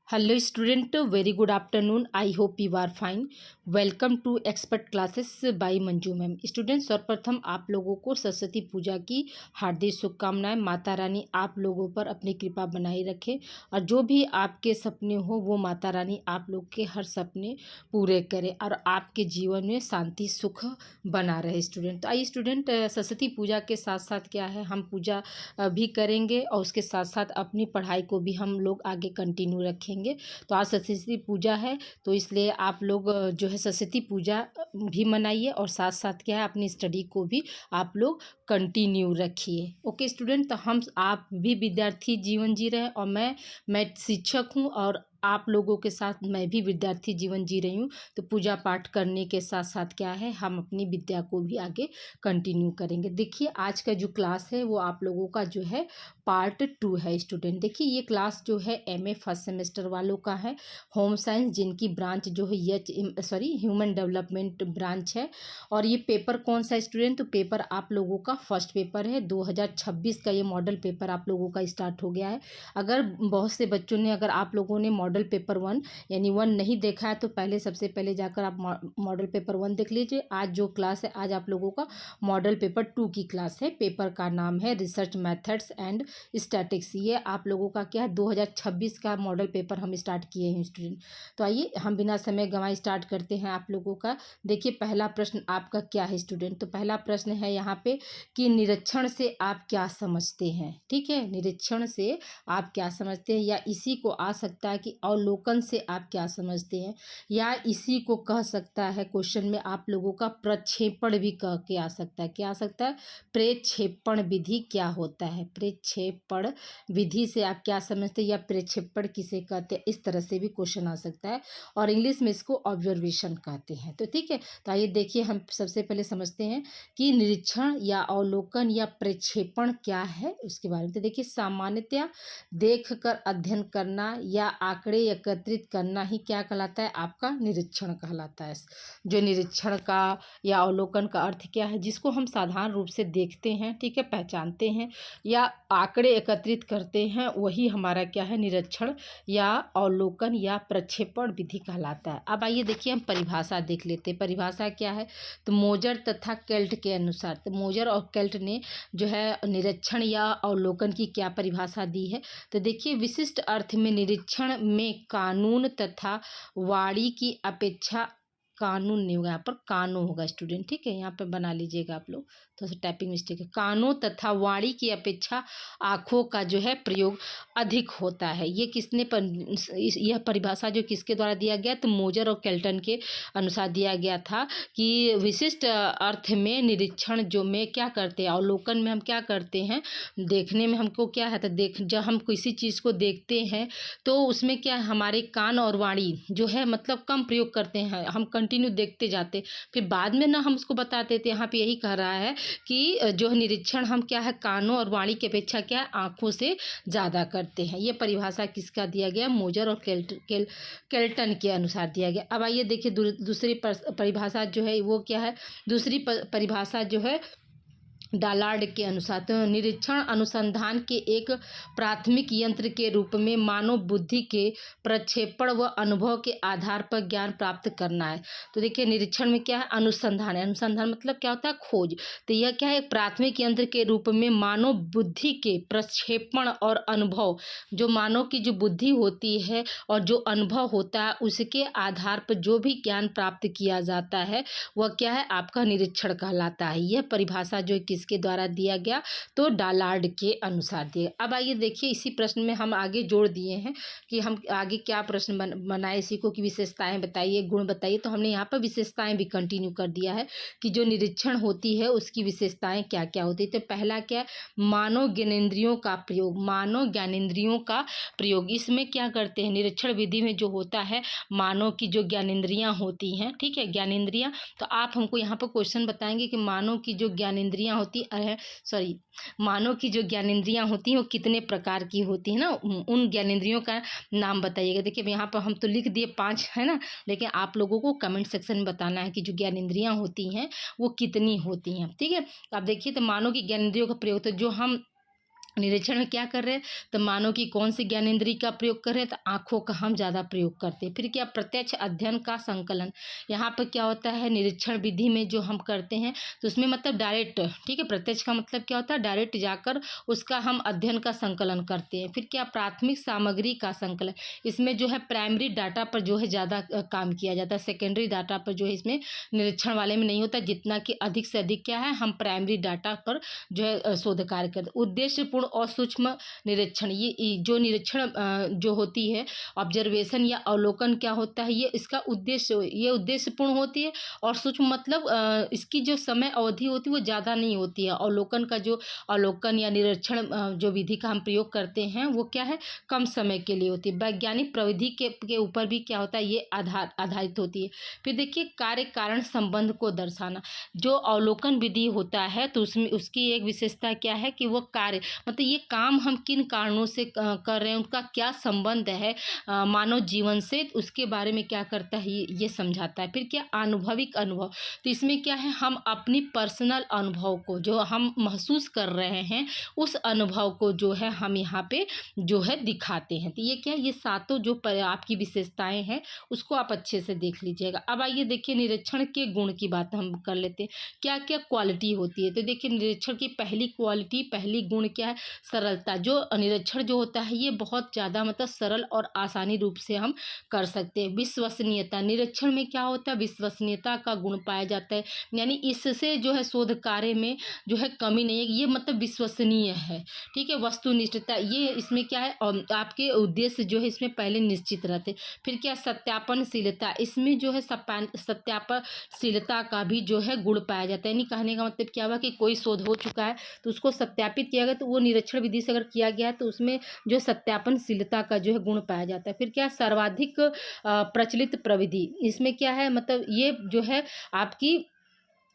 Hello student, very good afternoon. I hope you are fine. Welcome to expert classes by Manju ma'am. Student, सर्वप्रथम आप लोगों को सरस्वती पूजा की हार्दिक शुभकामनाएं। माता रानी आप लोगों पर अपनी कृपा बनाए रखे और जो भी आपके सपने हो वो माता रानी आप लोग के हर सपने पूरे करे और आपके जीवन में शांति सुख बना रहे। स्टूडेंट, तो आइए स्टूडेंट, सरस्वती पूजा के साथ साथ क्या है, हम पूजा भी करेंगे और उसके साथ साथ अपनी पढ़ाई को भी हम लोग आगे कंटिन्यू रखेंगे। तो आज सरस्वती पूजा है, तो इसलिए आप लोग जो है सरस्वती पूजा भी मनाइए और साथ साथ क्या है अपनी स्टडी को भी आप लोग कंटिन्यू रखिए। ओके स्टूडेंट, तो हम आप भी विद्यार्थी जीवन जी रहे हैं और मैं शिक्षक हूँ और आप लोगों के साथ मैं भी विद्यार्थी जीवन जी रही हूँ। तो पूजा पाठ करने के साथ साथ क्या है, हम अपनी विद्या को भी आगे कंटिन्यू करेंगे। देखिए आज का जो क्लास है वो आप लोगों का जो है पार्ट 2 है। स्टूडेंट देखिए, ये क्लास जो है एमए फर्स्ट सेमेस्टर वालों का है, होम साइंस, जिनकी ब्रांच जो है ह्यूमन डेवलपमेंट ब्रांच है। और ये पेपर कौन सा स्टूडेंट, तो पेपर आप लोगों का फर्स्ट पेपर है। 2026 का ये मॉडल पेपर आप लोगों का स्टार्ट हो गया है। अगर बहुत से बच्चों ने, अगर आप लोगों ने मॉडल पेपर 1 यानी 1 नहीं देखा है तो पहले सबसे पहले जाकर आप मॉडल पेपर 1 देख लीजिए। आज जो क्लास है, आज आप लोगों का मॉडल पेपर 2 की क्लास है। पेपर का नाम है रिसर्च मेथड्स एंड स्टैटिक्स। ये आप लोगों का क्या है 2026 का मॉडल पेपर हम स्टार्ट किए हैं स्टूडेंट। तो आइए हम बिना समय गंवाए स्टार्ट करते हैं आप लोगों का। देखिए पहला प्रश्न आपका क्या है स्टूडेंट, तो पहला प्रश्न है यहाँ पे कि निरीक्षण से आप क्या समझते हैं। ठीक है, निरीक्षण से आप क्या समझते हैं, या इसी को आ सकता है कि अवलोकन से आप क्या समझते हैं, या इसी को कह सकता है क्वेश्चन में आप लोगों का प्रक्षेपण भी कह के आ सकता है। क्या आ सकता है, प्रक्षेपण विधि क्या होता है, प्रक्षेपण विधि से आप क्या समझते हैं, या प्रक्षेपण किसे कहते हैं, इस तरह से भी क्वेश्चन आ सकता है। और इंग्लिश में इसको ऑब्जर्वेशन कहते हैं। तो ठीक है, तो आइए देखिए हम सबसे पहले समझते हैं कि निरीक्षण या अवलोकन या प्रक्षेपण क्या है उसके बारे में। तो देखिए, सामान्यतया देखकर अध्ययन करना या आंकड़े एकत्रित करना ही क्या कहलाता है, आपका निरीक्षण कहलाता है। जो निरीक्षण का या अवलोकन का अर्थ क्या है, जिसको हम साधारण रूप से देखते हैं, ठीक है, पहचानते हैं या आंकड़े एकत्रित करते हैं, वही हमारा क्या है, निरीक्षण या अवलोकन या प्रक्षेपण विधि कहलाता है। अब आइए देखिए हम परिभाषा देख लेते हैं। परिभाषा क्या है, तो मोजर तथा केल्ट के अनुसार, तो मोजर और केल्ट ने जो है निरीक्षण या अवलोकन की क्या परिभाषा दी है। तो देखिए, विशिष्ट अर्थ में निरीक्षण में कानून तथा वाणी की अपेक्षा, कानून नहीं होगा यहाँ पर, कानों होगा स्टूडेंट। ठीक है, यहाँ पे बना लीजिएगा आप लोग, थोड़ा सा टाइपिंग मिस्टेक है। कानों तथा वाणी की अपेक्षा आँखों का जो है प्रयोग अधिक होता है। ये किसने यह परिभाषा जो किसके द्वारा दिया गया, तो मोजर और केल्टन के अनुसार दिया गया था कि विशिष्ट अर्थ में निरीक्षण जो में क्या करते हैं, अवलोकन में हम क्या करते हैं, देखने में हमको क्या है, तो जब हम किसी चीज़ को देखते हैं तो उसमें क्या है, हमारे कान और वाणी जो है मतलब कम प्रयोग करते हैं, हम कंटिन्यू देखते जाते, फिर बाद में ना हम उसको बताते थे। यहाँ पे यही कह रहा है कि जो निरीक्षण हम क्या है कानों और वाणी की अपेक्षा क्या है, आँखों से ज़्यादा करते हैं। ये परिभाषा किसका दिया गया, मोजर और केल्टन के अनुसार दिया गया। अब आइए देखिए दूसरी परिभाषा जो है वो क्या है, दूसरी परिभाषा जो है डालार्ड के अनुसार, तो निरीक्षण अनुसंधान के एक प्राथमिक यंत्र के रूप में मानव बुद्धि के प्रक्षेपण व अनुभव के आधार पर ज्ञान प्राप्त करना है। तो देखिए निरीक्षण में क्या है, अनुसंधान है। अनुसंधान मतलब क्या होता है, खोज। तो यह क्या है, एक प्राथमिक यंत्र के रूप में मानव बुद्धि के प्रक्षेपण और अनुभव, जो मानव की जो बुद्धि होती है और जो अनुभव होता है उसके आधार पर जो भी ज्ञान प्राप्त किया जाता है वह क्या है, आपका निरीक्षण कहलाता है। यह परिभाषा जो किसके द्वारा दिया गया, तो डालार्ड के अनुसार दिया। अब आइए देखिए, इसी प्रश्न में हम आगे जोड़ दिए हैं कि हम आगे क्या प्रश्न बनाए, इसी को की विशेषताएं बताइए, गुण बताइए। तो हमने यहाँ पर विशेषताएं भी कंटिन्यू कर दिया है कि जो निरीक्षण होती है उसकी विशेषताएं क्या क्या होती है। तो पहला क्या है, मानव ज्ञानेंद्रियों का प्रयोग। मानव ज्ञानेंद्रियों का प्रयोग, इसमें क्या करते हैं, निरीक्षण विधि में जो होता है मानव की जो ज्ञानेंद्रियां होती हैं, ठीक है, ज्ञानेंद्रियां। तो आप हमको यहाँ पर क्वेश्चन बताएंगे कि मानव की जो ज्ञानेंद्रियां होती है, मानव की जो ज्ञानेंद्रियां होती हैं वो कितने प्रकार की होती है ना, उन ज्ञानेंद्रियों का नाम बताइएगा। देखिए यहाँ पर हम तो लिख दिए 5 है ना, लेकिन आप लोगों को कमेंट सेक्शन में बताना है कि जो ज्ञानेंद्रियां होती हैं वो कितनी होती हैं। ठीक है, आप देखिए, तो मानव की ज्ञानेंद्रियों का प्रयोग, तो जो हम निरीक्षण में क्या कर रहे हैं, तो मानव की कौन सी ज्ञानेंद्रिय का प्रयोग कर रहे हैं, तो आँखों का हम ज़्यादा प्रयोग करते हैं। फिर क्या, प्रत्यक्ष अध्ययन का संकलन। यहाँ पर क्या होता है, निरीक्षण विधि में जो हम करते हैं तो उसमें मतलब डायरेक्ट, ठीक है, प्रत्यक्ष का मतलब क्या होता है, डायरेक्ट जाकर उसका हम अध्ययन का संकलन करते हैं। फिर क्या, प्राथमिक सामग्री का संकलन। इसमें जो है प्राइमरी डाटा पर जो है ज़्यादा काम किया जाता है, सेकेंडरी डाटा पर जो है इसमें निरीक्षण वाले में नहीं होता। जितना कि अधिक से अधिक क्या है, हम प्राइमरी डाटा पर जो है शोध कार्य करते। उद्देश्यपूर्ण और सूक्ष्म निरीक्षण, ये जो निरीक्षण जो होती है, ऑब्जर्वेशन या अवलोकन क्या होता है, ये इसका उद्देश्य, ये उद्देश्यपूर्ण होती है। और सूक्ष्म मतलब इसकी जो समय अवधि होती है वो ज़्यादा नहीं होती है। अवलोकन का जो अवलोकन या निरीक्षण जो विधि का हम प्रयोग करते हैं वो क्या है, कम समय के लिए होती है। वैज्ञानिक प्रविधि के ऊपर भी क्या होता है, ये आधारित होती है। फिर देखिए, कार्य कारण संबंध को दर्शाना। जो अवलोकन विधि होता है तो उसमें उसकी एक विशेषता क्या है कि वो कार्य मतलब ये काम हम किन कारणों से कर रहे हैं, उनका क्या संबंध है मानव जीवन से, उसके बारे में क्या करता है, ये समझाता है। फिर क्या, अनुभविक अनुभव। तो इसमें क्या है, हम अपनी पर्सनल अनुभव को जो हम महसूस कर रहे हैं उस अनुभव को जो है हम यहाँ पे जो है दिखाते हैं। तो ये क्या है, ये सातों जो आपकी विशेषताएं हैं उसको आप अच्छे से देख लीजिएगा। अब आइए देखिए, निरीक्षण के गुण की बात हम कर लेते हैं, क्या क्या क्वालिटी होती है। तो देखिए, निरीक्षण की पहली क्वालिटी, पहली गुण क्या है, सरलता। जो निरीक्षण जो होता है ये बहुत ज़्यादा मतलब सरल और आसानी रूप से हम कर सकते हैं। विश्वसनीयता, निरीक्षण में क्या होता है, विश्वसनीयता का गुण पाया जाता है, यानी इससे जो है शोध कार्य में जो है कमी नहीं है, ये मतलब विश्वसनीय है, ठीक है। वस्तुनिष्ठता, ये इसमें क्या है, आपके उद्देश्य जो है इसमें पहले निश्चित रहते। फिर क्या, सत्यापनशीलता, इसमें जो है सत्यापनशीलता का भी जो है गुण पाया जाता है। यानी कहने का मतलब क्या हुआ कि कोई शोध हो चुका है तो उसको सत्यापित किया गया, तो वो निरीक्षण विधि से अगर किया गया है तो उसमें जो सत्यापनशीलता का जो है गुण पाया जाता है। फिर क्या, सर्वाधिक प्रचलित प्रविधि, इसमें क्या है मतलब ये जो है आपकी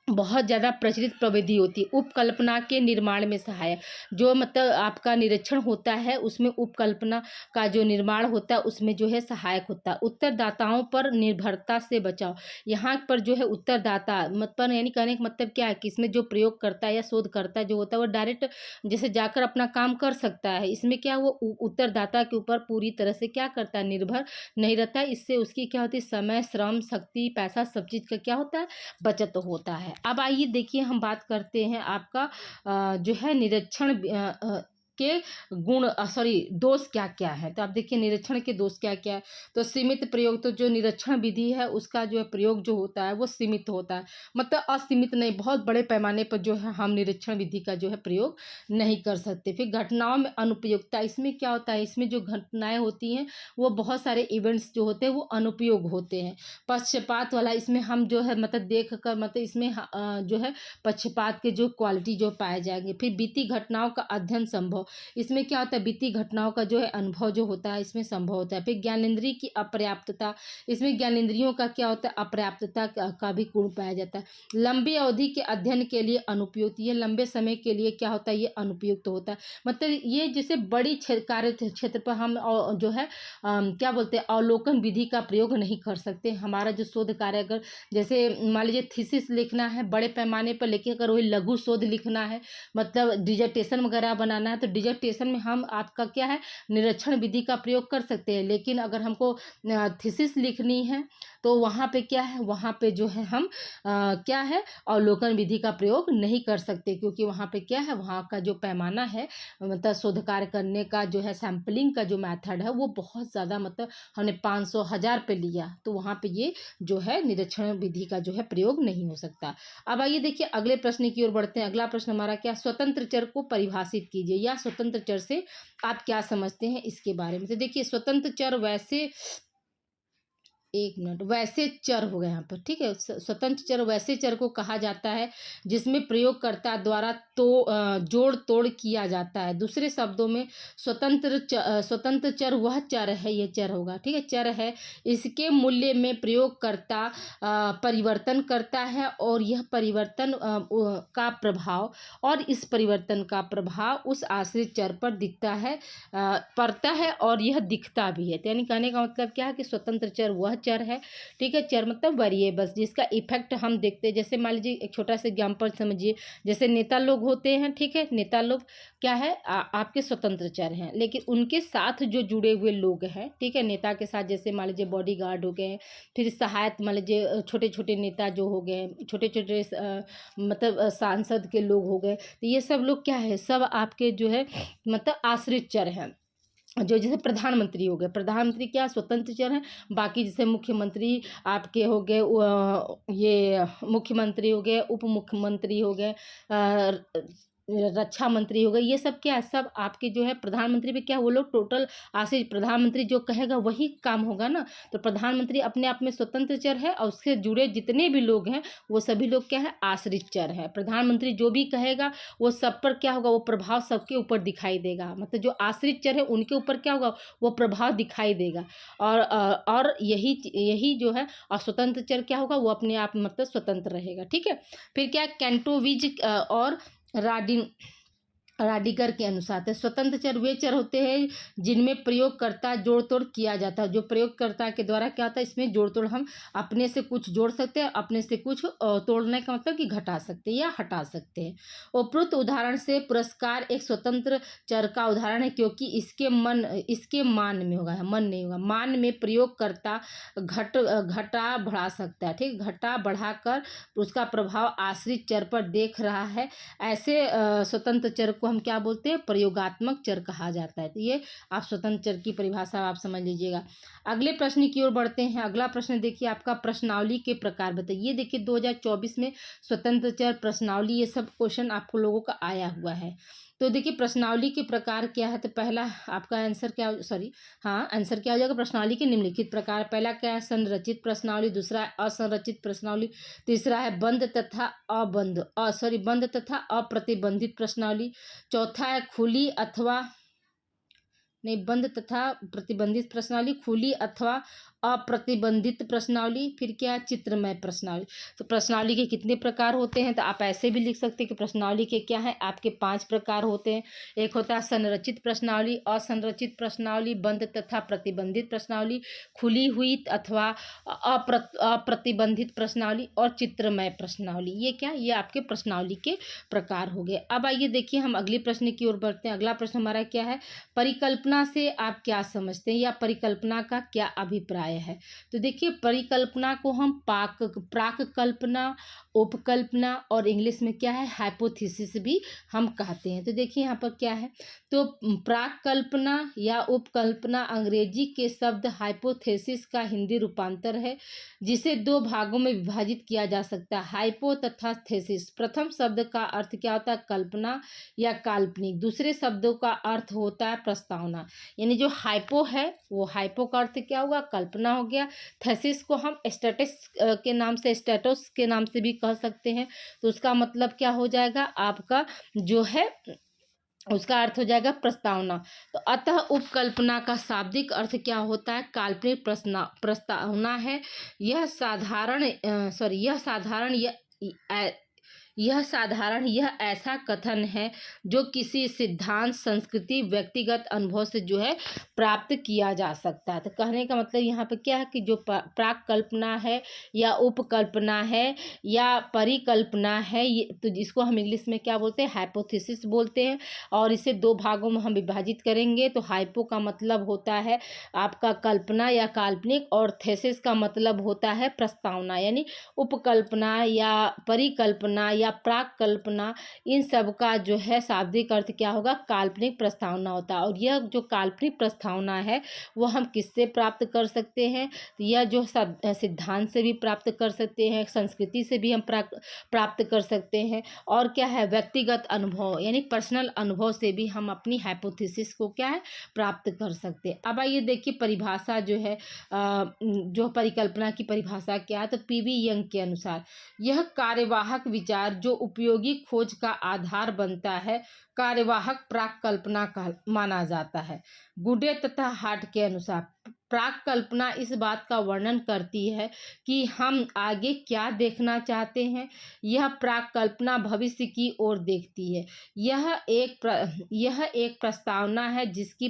बहुत ज़्यादा प्रचलित प्रविधि होती है। उपकल्पना के निर्माण में सहायक, जो मतलब आपका निरीक्षण होता है उसमें उपकल्पना का जो निर्माण होता है उसमें जो है सहायक होता है। उत्तरदाताओं पर निर्भरता से बचाव, यहाँ पर जो है उत्तरदाता मतलब यानी कहने का मतलब क्या है कि इसमें जो प्रयोग करता है या शोधकर्ता जो होता है वो डायरेक्ट जैसे जाकर अपना काम कर सकता है। इसमें क्या, वो उत्तरदाता के ऊपर पूरी तरह से क्या करता है, निर्भर नहीं रहता है। इससे उसकी क्या होती है, समय, श्रम, शक्ति, पैसा, सब चीज़ का क्या होता है, बचत होता है। अब आइए देखिए, हम बात करते हैं आपका जो है निरीक्षण के गुण सॉरी दोष क्या क्या है। तो आप देखिए, निरीक्षण के दोष क्या क्या है। तो सीमित प्रयोग, तो जो निरीक्षण विधि है उसका जो है प्रयोग जो होता है वो सीमित होता है, मतलब असीमित नहीं, बहुत बड़े पैमाने पर जो है हम निरीक्षण विधि का जो है प्रयोग नहीं कर सकते। फिर घटनाओं में अनुपयुक्तता, इसमें क्या होता है, इसमें जो घटनाएं होती हैं वो बहुत सारे इवेंट्स जो होते हैं वो अनुपयोग होते हैं। पक्षपात वाला, इसमें हम जो है मतलब देख कर मतलब इसमें जो है पक्षपात के जो क्वालिटी जो पाए जाएंगे। फिर बीती घटनाओं का अध्ययन संभव, इसमें क्या होता है, बीती घटनाओं का जो है अनुभव जो होता है इसमें संभव होता है। फिर ज्ञानेंद्रिय की अपर्याप्तता, इसमें ज्ञानेंद्रियों का क्या होता है, अपर्याप्तता का भी गुण पाया जाता है। लंबी अवधि के अध्ययन के लिए अनुपयुक्त, ये लंबे समय के लिए क्या होता है, ये अनुपयुक्त होता है। मतलब ये जैसे बड़ी कार्य क्षेत्र पर हम जो है क्या बोलते हैं, अवलोकन विधि का प्रयोग नहीं कर सकते। हमारा जो शोध कार्य अगर जैसे मान लीजिए थीसिस लिखना है बड़े पैमाने पर, लेकिन अगर वही लघु शोध लिखना है मतलब डिजर्टेशन वगैरह बनाना है तो डिजर्टेशन में हम आपका क्या है, निरीक्षण विधि का प्रयोग कर सकते हैं। लेकिन अगर हमको थीसिस लिखनी है तो वहाँ पे क्या है, वहाँ पे जो है हम क्या है, अवलोकन विधि का प्रयोग नहीं कर सकते, क्योंकि वहाँ पे क्या है, वहाँ का जो पैमाना है मतलब शोध कार्य करने का जो है सैम्पलिंग का जो मेथड है वो बहुत ज़्यादा मतलब हमने 500 1000 पे लिया, तो वहाँ पे ये जो है निरीक्षण विधि का जो है प्रयोग नहीं हो सकता। अब आइए देखिए अगले प्रश्न की ओर बढ़ते हैं। अगला प्रश्न हमारा क्या, स्वतंत्र चर को परिभाषित कीजिए, या स्वतंत्र चर से आप क्या समझते हैं इसके बारे में। तो देखिए, स्वतंत्र चर वैसे, एक मिनट, वैसे चर हो गए यहाँ पर, ठीक है। स्वतंत्र चर वैसे चर को कहा जाता है जिसमें प्रयोगकर्ता द्वारा तो जोड़ तोड़ किया जाता है। दूसरे शब्दों में स्वतंत्र चर वह चर है, ये चर होगा, ठीक है, चर है, इसके मूल्य में प्रयोगकर्ता परिवर्तन करता है और यह परिवर्तन का प्रभाव और इस परिवर्तन का प्रभाव उस आश्रित चर पर दिखता है पड़ता है और यह दिखता भी है। यानी कहने का मतलब क्या है कि स्वतंत्र चर वह चर है, ठीक है। चर मतलब वेरिएबल्स जिसका इफेक्ट हम देखते हैं। जैसे मान लीजिए एक छोटा सा एग्जांपल समझिए, जैसे नेता लोग होते हैं, ठीक है। नेता लोग क्या है, आपके स्वतंत्र चर हैं, लेकिन उनके साथ जो जुड़े हुए लोग हैं, ठीक है, नेता के साथ जैसे मान लीजिए बॉडीगार्ड हो गए, फिर सहायक मान लीजिए छोटे छोटे नेता जो हो गए, छोटे छोटे मतलब सांसद के लोग हो गए, तो ये सब लोग क्या है, सब आपके जो है मतलब आश्रित चर हैं। जो जैसे प्रधानमंत्री हो गए, प्रधानमंत्री क्या स्वतंत्र चर हैं। बाकी जैसे मुख्यमंत्री आपके हो गए, ये मुख्यमंत्री हो गए, उप मुख्यमंत्री हो गए, रक्षा मंत्री हो गए, ये सब क्या है, सब आपके जो है प्रधानमंत्री पे क्या, वो लोग टोटल आश्रित, प्रधानमंत्री जो कहेगा वही काम होगा ना। तो प्रधानमंत्री अपने आप में स्वतंत्र चर है, और उससे जुड़े जितने भी लोग हैं वो सभी लोग क्या है, आश्रित चर है। प्रधानमंत्री जो भी कहेगा वो सब पर क्या होगा, वो प्रभाव सबके ऊपर दिखाई देगा। मतलब जो आश्रित चर है उनके ऊपर क्या होगा, वो प्रभाव दिखाई देगा। और यही जो है, और स्वतंत्र चर क्या होगा, वो अपने आप मतलब स्वतंत्र रहेगा, ठीक है। फिर क्या, कैंटोविज और राडिगर के अनुसार तो स्वतंत्र चर वे चर होते हैं जिनमें प्रयोगकर्ता जोड़ तोड़ किया जाता है। जो प्रयोगकर्ता के द्वारा क्या होता है, इसमें जोड़ तोड़ हम अपने से कुछ जोड़ सकते हैं, अपने से कुछ तोड़ने का मतलब कि घटा सकते हैं या हटा सकते हैं। उपरोक्त उदाहरण से पुरस्कार एक स्वतंत्र चर का उदाहरण है, क्योंकि इसके मान में होगा, मन नहीं होगा। मान में प्रयोगकर्ता घटा बढ़ा सकता है, ठीक, घटा बढ़ाकर उसका प्रभाव आश्रित चर पर देख रहा है। ऐसे स्वतंत्र चर को हम क्या बोलते हैं, प्रयोगात्मक चर कहा जाता है। तो ये आप स्वतंत्र चर की परिभाषा आप समझ लीजिएगा। अगले प्रश्न की ओर बढ़ते हैं। अगला प्रश्न देखिए आपका, प्रश्नावली के प्रकार बताइए। देखिए 2024 में स्वतंत्र चर, प्रश्नावली, ये सब क्वेश्चन आपको लोगों का आया हुआ है। तो देखिए प्रश्नावली के प्रकार क्या है, तो पहला आपका आंसर क्या, आंसर क्या हो जाएगा, प्रश्नावली के निम्नलिखित प्रकार। पहला क्या है, संरचित प्रश्नावली, दूसरा है असंरचित प्रश्नावली, तीसरा है बंद तथा अप्रतिबंधित प्रश्नावली, चौथा है खुली अथवा नहीं, बंद तथा प्रतिबंधित प्रश्नावली, खुली अथवा अप्रतिबंधित प्रश्नावली। फिर क्या, चित्रमय प्रश्नावली। तो प्रश्नावली के कितने प्रकार होते हैं, तो आप ऐसे भी लिख सकते हैं कि प्रश्नावली के क्या है, आपके 5 प्रकार होते हैं। एक होता है संरचित प्रश्नावली, असंरचित प्रश्नावली, बंद तथा प्रतिबंधित प्रश्नावली, खुली हुई अथवा अप्रतिबंधित प्रश्नावली, और चित्रमय प्रश्नावली। ये क्या, ये आपके प्रश्नावली के प्रकार हो गए। अब आइए देखिए हम अगले प्रश्न की ओर बढ़ते हैं। अगला प्रश्न हमारा क्या है, परिकल्पना से आप क्या समझते हैं, या परिकल्पना का क्या अभिप्राय है। तो देखिए परिकल्पना को हम प्राक कल्पना, उपकल्पना, और इंग्लिश में क्या है, हाइपोथेसिस भी हम कहते हैं। तो देखिए यहाँ पर क्या है, तो प्राक कल्पना या उपकल्पना अंग्रेजी के शब्द हाइपोथेसिस का हिंदी रूपांतर है, जिसे 2 भागों में विभाजित किया जा सकता है, हाइपो तथा थेसिस। प्रथम शब्द का अर्थ क्या होता है, कल्पना या काल्पनिक। दूसरे शब्दों का अर्थ होता है प्रस्तावना। यानी जो हाइपो है, वो हाइपो का अर्थ क्या होगा, कल्पना हो गया। थेसिस को हम स्टेटस के नाम से भी कह सकते हैं। तो उसका मतलब क्या हो जाएगा, आपका जो है उसका अर्थ हो जाएगा प्रस्तावना। तो अतः उपकल्पना का शाब्दिक अर्थ क्या होता है, काल्पनिक प्रस्तावना है। यह साधारण यह ऐसा कथन है जो किसी सिद्धांत, संस्कृति, व्यक्तिगत अनुभव से जो है प्राप्त किया जा सकता है। तो कहने का मतलब यहाँ पे क्या है कि जो प्राक कल्पना है या उपकल्पना है या परिकल्पना है, ये तो जिसको हम इंग्लिश में क्या बोलते हैं, हाइपोथेसिस बोलते हैं। और इसे 2 भागों में हम विभाजित करेंगे। तो हाइपो का मतलब होता है आपका कल्पना या काल्पनिक, और थेसिस का मतलब होता है प्रस्तावना। यानी उपकल्पना या परिकल्पना या प्राक कल्पना, इन सब का जो है शाब्दिक अर्थ क्या होगा, काल्पनिक प्रस्तावना होता है। और यह जो काल्पनिक प्रस्तावना है वो हम किससे प्राप्त कर सकते हैं, तो यह जो सिद्धांत से भी प्राप्त कर सकते हैं, संस्कृति से भी हम प्राप्त कर सकते हैं, और क्या है, व्यक्तिगत अनुभव यानी पर्सनल अनुभव से भी हम अपनी हाइपोथेसिस को क्या है, प्राप्त कर सकते हैं। अब आइए देखिए परिभाषा जो है, जो परिकल्पना की परिभाषा क्या है। तो पीवी यंग के अनुसार यह कार्यवाहक विचार जो उपयोगी खोज का आधार बनता है, कार्यवाहक प्राक कल्पना का माना जाता है। गुडे तथा हार्ट के अनुसार प्राक कल्पना इस बात का वर्णन करती है कि हम आगे क्या देखना चाहते हैं। यह प्राक कल्पना भविष्य की ओर देखती है। यह एक प्रस्तावना है जिसकी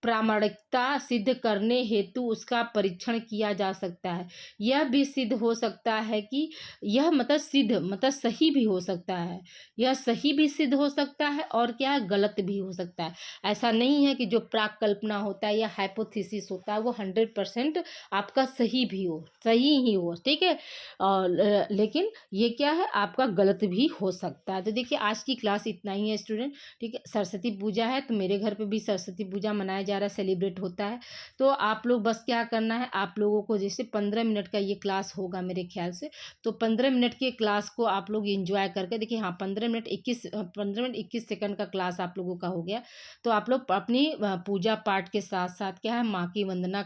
प्रामाणिकता सिद्ध करने हेतु उसका परीक्षण किया जा सकता है। यह भी सिद्ध हो सकता है कि यह मतलब सही भी हो सकता है। यह सही भी सिद्ध हो सकता है और क्या है, गलत भी हो सकता है। ऐसा नहीं है कि जो प्राक कल्पना होता है या हाइपोथेसिस होता है वो 100% आपका सही भी हो, सही ही हो, ठीक है। और लेकिन ये क्या है, आपका गलत भी हो सकता है। तो देखिए आज की क्लास इतना ही है स्टूडेंट, ठीक है। सरस्वती पूजा है तो मेरे घर पे भी सरस्वती पूजा मनाया जा रहा है, सेलिब्रेट होता है। तो आप लोग बस क्या करना है, आप लोगों को जैसे 15 मिनट का ये क्लास होगा मेरे ख्याल से, तो 15 मिनट के क्लास को आप लोग एंजॉय करके देखिए। हाँ, 15 मिनट 21 सेकंड का क्लास आप लोगों का हो गया। तो आप लोग अपनी पूजा पाठ के साथ साथ क्या है, माँ की वंदना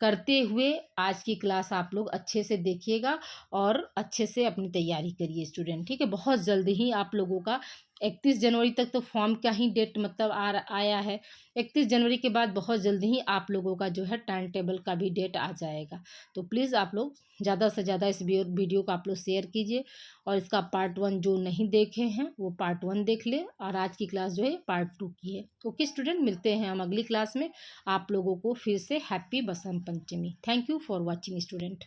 करते हुए आज की क्लास आप लोग अच्छे से देखिएगा और अच्छे से अपनी तैयारी करिए स्टूडेंट, ठीक है। बहुत जल्द ही आप लोगों का 31 जनवरी तक तो फॉर्म का ही डेट मतलब आया है। 31 जनवरी के बाद बहुत जल्दी ही आप लोगों का जो है टाइम टेबल का भी डेट आ जाएगा। तो प्लीज़ आप लोग ज़्यादा से ज़्यादा इस वीडियो को आप लोग शेयर कीजिए और इसका पार्ट 1 जो नहीं देखे हैं वो पार्ट 1 देख ले और आज की क्लास जो है पार्ट 2 की है। ओके स्टूडेंट, मिलते हैं हम अगली क्लास में। आप लोगों को फिर से happy Basant Panchami. Thank you for watching student.